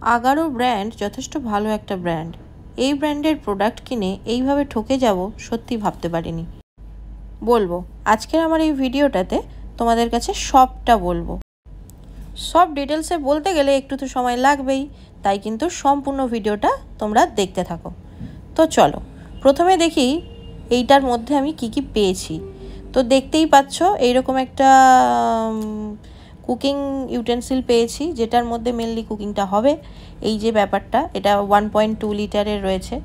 Agaro brand যথেষ্ট ভালো একটা ব্র্যান্ড। এই ব্র্যান্ডের প্রোডাক্ট কিনে এইভাবে ঠকে যাব সত্যি ভাবতে পারিনি। বলবো আজকের আমার এই ভিডিওটাতে তোমাদের কাছে সবটা বলবো। সব ডিটেলসে বলতে গেলে একটু তো সময় লাগবেই, তাই কিন্তু সম্পূর্ণ ভিডিওটা তোমরা দেখতে থাকো। তো চলো প্রথমে দেখি এইটার মধ্যে আমি কি কি পেয়েছি। তো দেখতেই পাচ্ছ এইরকম একটা কুকিং ইউটেন্সিল পেয়েছি, যেটার মধ্যে মেনলি কুকিংটা হবে। এই যে ব্যাপারটা, এটা 1.2 লিটারের রয়েছে।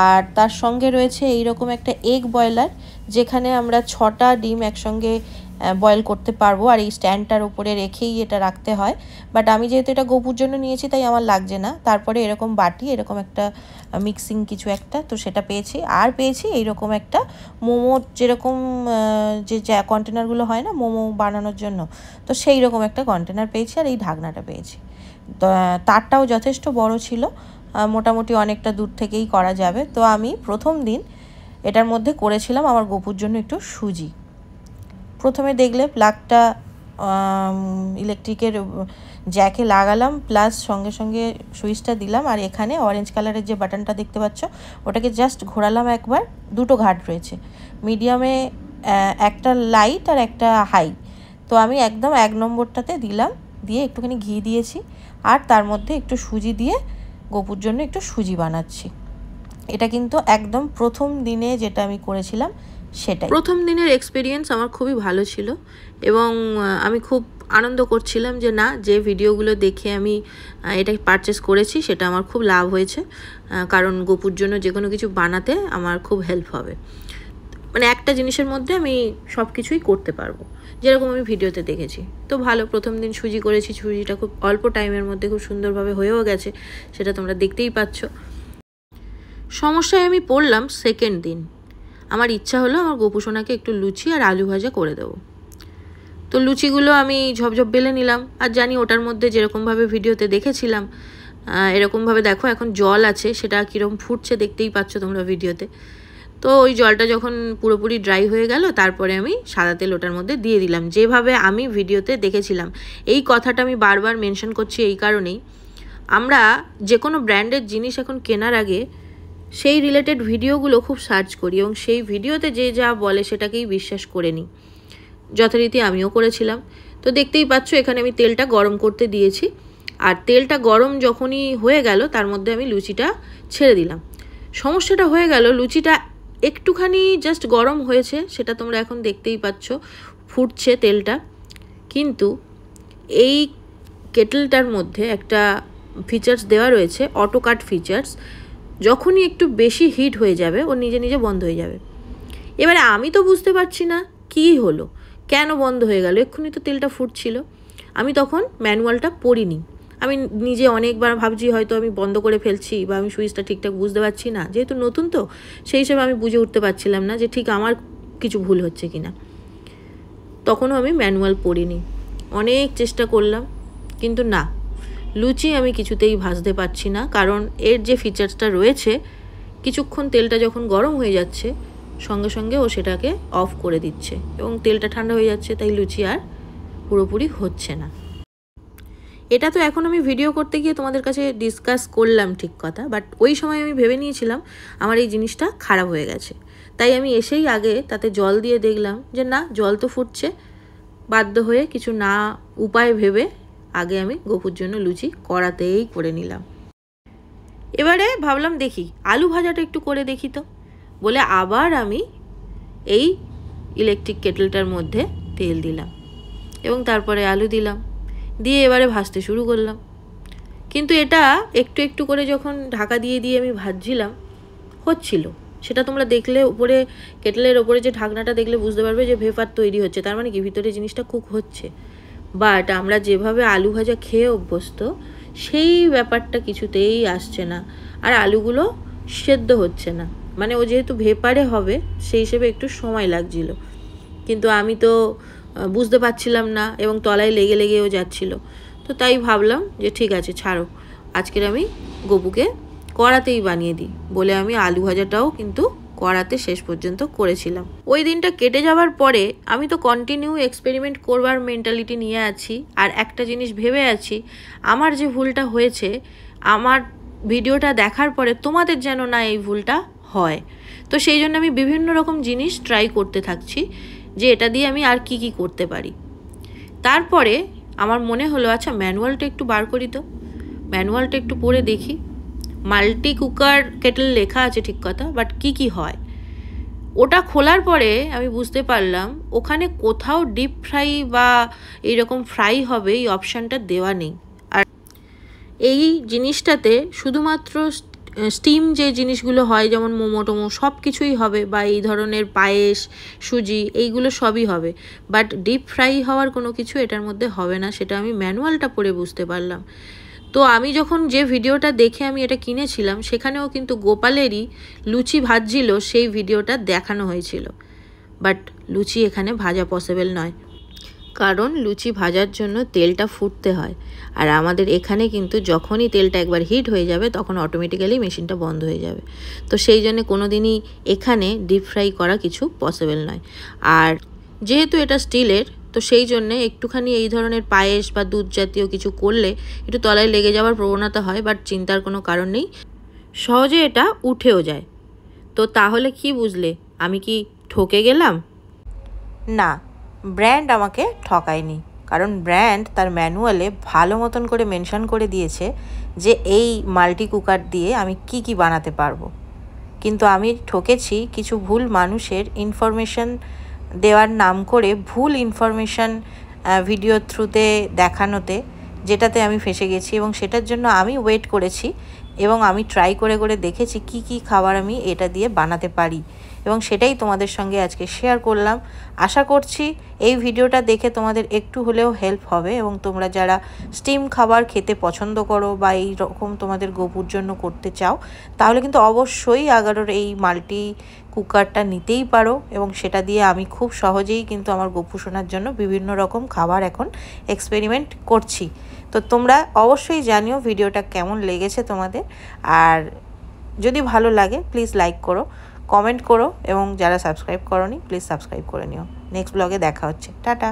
আর তার সঙ্গে রয়েছে এইরকম একটা এগ বয়লার, যেখানে আমরা 6টা ডিম একসঙ্গে বয়েল করতে পারবো। আর এই স্ট্যান্ডটার উপরে রেখেই এটা রাখতে হয়, বাট আমি যেহেতু এটা গোপুর জন্য নিয়েছি তাই আমার লাগছে না। তারপরে এরকম বাটি, এরকম একটা মিক্সিং কিছু একটা, তো সেটা পেয়েছি। আর পেয়েছি এইরকম একটা মোমো, যেরকম যে কন্টেনারগুলো হয় না মোমো বানানোর জন্য, তো সেই রকম একটা কন্টেনার পেয়েছি। আর এই ঢাকনাটা পেয়েছি। তারটাও যথেষ্ট বড় ছিল, মোটামুটি অনেকটা দূর থেকেই করা যাবে। তো আমি প্রথম দিন এটার মধ্যে করেছিলাম আমার গোপুর জন্য একটু সুজি। প্রথমে দেখলে প্লাগটা ইলেকট্রিকের জ্যাকে লাগালাম, প্লাস সঙ্গে সঙ্গে সুইচটা দিলাম। আর এখানে অরেঞ্জ কালারের যে বাটনটা দেখতে পাচ্ছ, ওটাকে জাস্ট ঘোরালাম একবার। দুটো ঘাট রয়েছে, মিডিয়ামে একটা লাইট আর একটা হাই। তো আমি একদম 1 নম্বরটাতে দিলাম, দিয়ে একটুখানি ঘি দিয়েছি। আর তার মধ্যে একটু সুজি দিয়ে গোপুর জন্য একটু সুজি বানাচ্ছি। এটা কিন্তু একদম প্রথম দিনে যেটা আমি করেছিলাম সেটাই। প্রথম দিনের এক্সপিরিয়েন্স আমার খুবই ভালো ছিল এবং আমি খুব আনন্দ করছিলাম যে না, যে ভিডিওগুলো দেখে আমি এটা পারচেস করেছি সেটা আমার খুব লাভ হয়েছে, কারণ গোপুর জন্য যে কোনো কিছু বানাতে আমার খুব হেল্প হবে। মানে একটা জিনিসের মধ্যে আমি সব কিছুই করতে পারবো, যেরকম আমি ভিডিওতে দেখেছি। তো ভালো, প্রথম দিন সুজি করেছি, সুজিটা খুব অল্প টাইমের মধ্যে খুব সুন্দরভাবে হয়েও গেছে, সেটা তোমরা দেখতেই পাচ্ছ। সমস্যায় আমি পড়লাম সেকেন্ড দিন। আমার ইচ্ছা হলো আমার গোপুসোনাকে একটু লুচি আর আলু ভাজা করে দেবো। তো লুচিগুলো আমি ঝপঝপ বেলে নিলাম। আর জানি ওটার মধ্যে যেরকমভাবে ভিডিওতে দেখেছিলাম এরকমভাবে দেখো এখন জল আছে, সেটা কীরকম ফুটছে দেখতেই পাচ্ছ তোমরা ভিডিওতে। তো ওই জলটা যখন পুরোপুরি ড্রাই হয়ে গেল, তারপরে আমি সাদা তেল ওটার মধ্যে দিয়ে দিলাম, যেভাবে আমি ভিডিওতে দেখেছিলাম। এই কথাটা আমি বারবার মেনশন করছি এই কারণেই, আমরা যে কোনো ব্র্যান্ডের জিনিস এখন কেনার আগে সেই রিলেটেড ভিডিওগুলো খুব সার্চ করি এবং সেই ভিডিওতে যে যা বলে সেটাকেই বিশ্বাস করে নিই। যথারীতি আমিও করেছিলাম। তো দেখতেই পাচ্ছ এখানে আমি তেলটা গরম করতে দিয়েছি। আর তেলটা গরম যখনই হয়ে গেল, তার মধ্যে আমি লুচিটা ছেড়ে দিলাম। সমস্যাটা হয়ে গেল, লুচিটা একটুখানি জাস্ট গরম হয়েছে, সেটা তোমরা এখন দেখতেই পাচ্ছ, ফুটছে তেলটা। কিন্তু এই কেটলটার মধ্যে একটা ফিচার্স দেওয়া রয়েছে, অটো কাট ফিচার্স। যখনই একটু বেশি হিট হয়ে যাবে ও নিজে নিজে বন্ধ হয়ে যাবে। এবারে আমি তো বুঝতে পারছি না কী হলো, কেন বন্ধ হয়ে গেল, এক্ষুনি তো তেলটা ফুটছিল। আমি তখন ম্যানুয়ালটা পড়িনি। আমি নিজে অনেকবার ভাবছি হয়তো আমি বন্ধ করে ফেলছি বা আমি সুইচটা ঠিকঠাক বুঝতে পারছি না, যেহেতু নতুন তো সেই হিসেবে আমি বুঝে উঠতে পারছিলাম না যে ঠিক আমার কিছু ভুল হচ্ছে কি না। তখনও আমি ম্যানুয়াল পড়িনি, অনেক চেষ্টা করলাম, কিন্তু না, লুচি আমি কিছুতেই ভাজতে পারছি না। কারণ এর যে ফিচার্সটা রয়েছে, কিছুক্ষণ তেলটা যখন গরম হয়ে যাচ্ছে সঙ্গে সঙ্গে ও সেটাকে অফ করে দিচ্ছে এবং তেলটা ঠান্ডা হয়ে যাচ্ছে, তাই লুচি আর পুরোপুরি হচ্ছে না। এটা তো এখন আমি ভিডিও করতে গিয়ে তোমাদের কাছে ডিসকাস করলাম ঠিক কথা, বাট ওই সময় আমি ভেবে নিয়েছিলাম আমার এই জিনিসটা খারাপ হয়ে গেছে। তাই আমি এসেই আগে তাতে জল দিয়ে দেখলাম যে না, জল তো ফুটছে। বাধ্য হয়ে কিছু না উপায় ভেবে আগে আমি গোপুর জন্য লুচি কড়াতেই করে নিলাম। এবারে ভাবলাম দেখি আলু ভাজাটা একটু করে দেখি তো বলে আবার আমি এই ইলেকট্রিক কেটলটার মধ্যে তেল দিলাম এবং তারপরে আলু দিলাম, দিয়ে এবারে ভাজতে শুরু করলাম। কিন্তু এটা একটু একটু করে যখন ঢাকা দিয়ে দিয়ে আমি ভাজছিলাম, হচ্ছিল। সেটা তোমরা দেখলে উপরে কেটলের ওপরে যে ঢাকনাটা দেখলে বুঝতে পারবে যে ভেপার তৈরি হচ্ছে, তার মানে কি ভিতরে জিনিসটা কুক হচ্ছে। বাট আমরা যেভাবে আলু ভাজা খেয়ে অভ্যস্ত, সেই ব্যাপারটা কিছুতেই আসছে না। আর আলুগুলো সেদ্ধ হচ্ছে না, মানে ও যেহেতু ভেপারে হবে সেই হিসেবে একটু সময় লাগছিল, কিন্তু আমি তো বুঝতে পারছিলাম না এবং তলায় লেগে লেগেও যাচ্ছিল। তো তাই ভাবলাম যে ঠিক আছে ছাড়ো, আজকের আমি গোপুকে কড়াতেই বানিয়ে দিই বলে আমি আলু ভাজাটাও কিন্তু করাতে শেষ পর্যন্ত করেছিলাম। ওই দিনটা কেটে যাওয়ার পরে আমি তো কন্টিনিউ এক্সপেরিমেন্ট করবার মেন্টালিটি নিয়ে আছি, আর একটা জিনিস ভেবে আছি, আমার যে ভুলটা হয়েছে আমার ভিডিওটা দেখার পরে তোমাদের যেন না এই ভুলটা হয়। তো সেই জন্য আমি বিভিন্ন রকম জিনিস ট্রাই করতে থাকছি যে এটা দিয়ে আমি আর কি করতে পারি। তারপরে আমার মনে হলো আচ্ছা ম্যানুয়ালটা একটু বার করি, তো ম্যানুয়ালটা একটু পড়ে দেখি। মাল্টি কুকার কেটেল লেখা আছে ঠিক কথা, বাট কি হয় ওটা খোলার পরে আমি বুঝতে পারলাম ওখানে কোথাও ডিপ ফ্রাই বা এইরকম ফ্রাই হবে এই অপশানটা দেওয়া নেই। আর এই জিনিসটাতে শুধুমাত্র স্টিম যে জিনিসগুলো হয় যেমন মোমো টোমো সব কিছুই হবে, বা এই ধরনের পায়েস সুজি এইগুলো সবই হবে, বাট ডিপ ফ্রাই হওয়ার কোনো কিছু এটার মধ্যে হবে না। সেটা আমি ম্যানুয়ালটা পড়ে বুঝতে পারলাম। তো আমি যখন যে ভিডিওটা দেখে আমি এটা কিনেছিলাম সেখানেও কিন্তু গোপালেরই লুচি ভাজছিল সেই ভিডিওটা দেখানো হয়েছিল, বাট লুচি এখানে ভাজা পসিবল নয়, কারণ লুচি ভাজার জন্য তেলটা ফুটতে হয়, আর আমাদের এখানে কিন্তু যখনই তেলটা একবার হিট হয়ে যাবে তখন অটোমেটিক্যালি মেশিনটা বন্ধ হয়ে যাবে। তো সেই জন্য কোনো দিনই এখানে ডিপ ফ্রাই করা কিছু পসিবল নয়। আর যেহেতু এটা স্টিলের, তো সেই জন্যে একটুখানি এই ধরনের পায়েস বা দুধ জাতীয় কিছু করলে একটু তলায় লেগে যাওয়ার প্রবণতা হয়, বাট চিন্তার কোনো কারণ নেই, সহজে এটা উঠেও যায়। তো তাহলে কি বুঝলে আমি কি ঠকে গেলাম? না, ব্র্যান্ড আমাকে ঠকায়নি, কারণ ব্র্যান্ড তার ম্যানুয়ালে ভালো মতন করে মেনশন করে দিয়েছে যে এই মাল্টি কুকার দিয়ে আমি কি বানাতে পারবো। কিন্তু আমি ঠকেছি কিছু ভুল মানুষের ইনফরমেশন দেওয়ার নাম করে, ভুল ইনফরমেশন ভিডিওর থ্রুতে দেখানোতে, যেটাতে আমি ফেঁসে গেছি। এবং সেটার জন্য আমি ওয়েট করেছি এবং আমি ট্রাই করে দেখেছি কি খাবার আমি এটা দিয়ে বানাতে পারি, এবং সেটাই তোমাদের সঙ্গে আজকে শেয়ার করলাম। আশা করছি এই ভিডিওটা দেখে তোমাদের একটু হলেও হেল্প হবে, এবং তোমরা যারা স্টিম খাবার খেতে পছন্দ করো বা এই রকম তোমাদের গোপুর জন্য করতে চাও, তাহলে কিন্তু অবশ্যই আগারোর এই মাল্টি কুকারটা নিতেই পারো। এবং সেটা দিয়ে আমি খুব সহজেই কিন্তু আমার গোপু সোনার জন্য বিভিন্ন রকম খাবার এখন এক্সপেরিমেন্ট করছি। তো তোমরা অবশ্যই জানিও ভিডিওটা কেমন লেগেছে তোমাদের, আর যদি ভালো লাগে প্লিজ লাইক করো, কমেন্ট করো, এবং যারা সাবস্ক্রাইব করোনি প্লিজ সাবস্ক্রাইব করে নিও। নেক্সট ব্লগে দেখা হচ্ছে, টাটা।